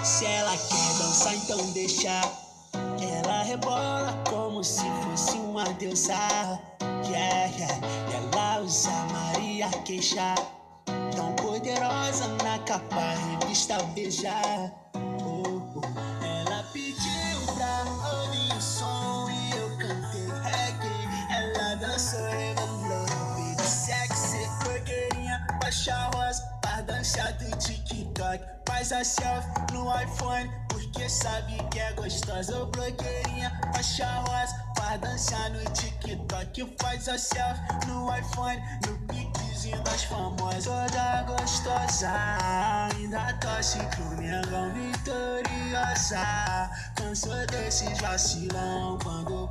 Se ela quer dançar, então deixa. Ela rebola como se fosse uma deusa. Ela usa Maria queixa, tão poderosa na capa revista Veja. Ela pediu pra ouvir o som e eu cantei reggae. Ela dançou rebolando, baby sexy, blogueirinha, faixa rosa, faz dançar do TikTok, faz a selfie no iPhone porque sabe que é gostosa. Ô blogueirinha, faixa rosa, faz dançar no TikTok, faz a selfie no iPhone, no piquezinho das famosas. Toda gostosa, ainda torce pro Mengão vitoriosa. Cansou desses vacilão quando